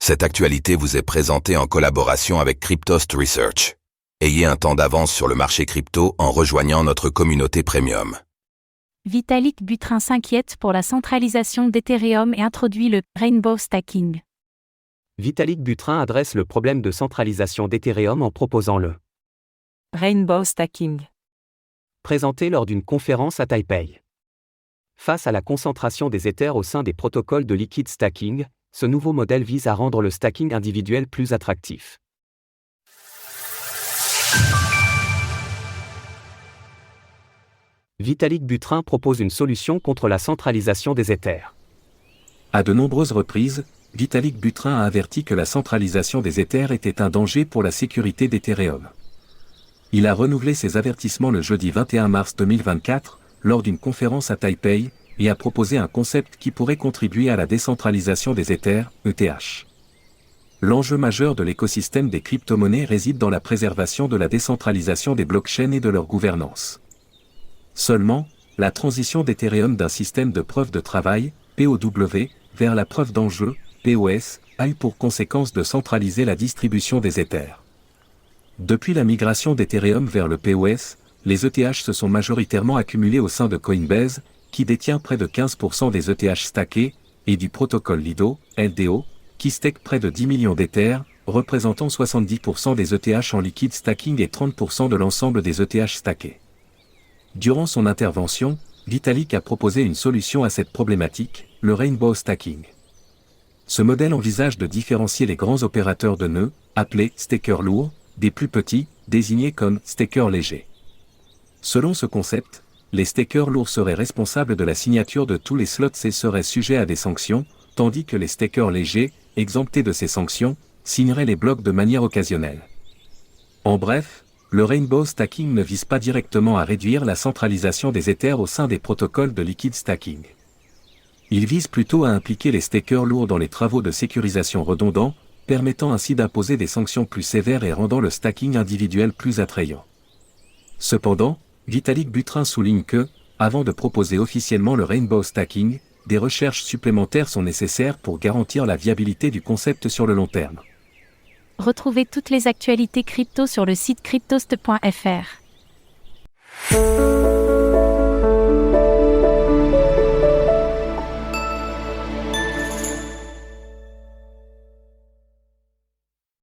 Cette actualité vous est présentée en collaboration avec Cryptost Research. Ayez un temps d'avance sur le marché crypto en rejoignant notre communauté premium. Vitalik Buterin s'inquiète pour la centralisation d'Ethereum et introduit le Rainbow Stacking. Vitalik Buterin adresse le problème de centralisation d'Ethereum en proposant le Rainbow Stacking. Présenté lors d'une conférence à Taipei. Face à la concentration des Ethers au sein des protocoles de liquid stacking, ce nouveau modèle vise à rendre le stacking individuel plus attractif. Vitalik Buterin propose une solution contre la centralisation des Ethers. À de nombreuses reprises, Vitalik Buterin a averti que la centralisation des Ethers était un danger pour la sécurité d'Ethereum. Il a renouvelé ses avertissements le jeudi 21 mars 2024, lors d'une conférence à Taipei, et a proposé un concept qui pourrait contribuer à la décentralisation des Ethers, ETH. L'enjeu majeur de l'écosystème des crypto-monnaies réside dans la préservation de la décentralisation des blockchains et de leur gouvernance. Seulement, la transition d'Ethereum d'un système de preuve de travail, POW, vers la preuve d'enjeu, POS, a eu pour conséquence de centraliser la distribution des Ethers. Depuis la migration d'Ethereum vers le POS, les ETH se sont majoritairement accumulés au sein de Coinbase, qui détient près de 15% des ETH stackés, et du protocole Lido, LDO, qui stake près de 10 millions d'Ethers, représentant 70% des ETH en liquid stacking et 30% de l'ensemble des ETH stackés. Durant son intervention, Vitalik a proposé une solution à cette problématique, le Rainbow Stacking. Ce modèle envisage de différencier les grands opérateurs de nœuds, appelés stakers lourds, des plus petits, désignés comme stakers légers. Selon ce concept, les stakers lourds seraient responsables de la signature de tous les slots et seraient sujets à des sanctions, tandis que les stakers légers, exemptés de ces sanctions, signeraient les blocs de manière occasionnelle. En bref, le Rainbow Stacking ne vise pas directement à réduire la centralisation des Ethers au sein des protocoles de liquid stacking. Il vise plutôt à impliquer les stakers lourds dans les travaux de sécurisation redondants, permettant ainsi d'imposer des sanctions plus sévères et rendant le stacking individuel plus attrayant. Cependant, Vitalik Buterin souligne que, avant de proposer officiellement le Rainbow Stacking, des recherches supplémentaires sont nécessaires pour garantir la viabilité du concept sur le long terme. Retrouvez toutes les actualités crypto sur le site cryptost.fr.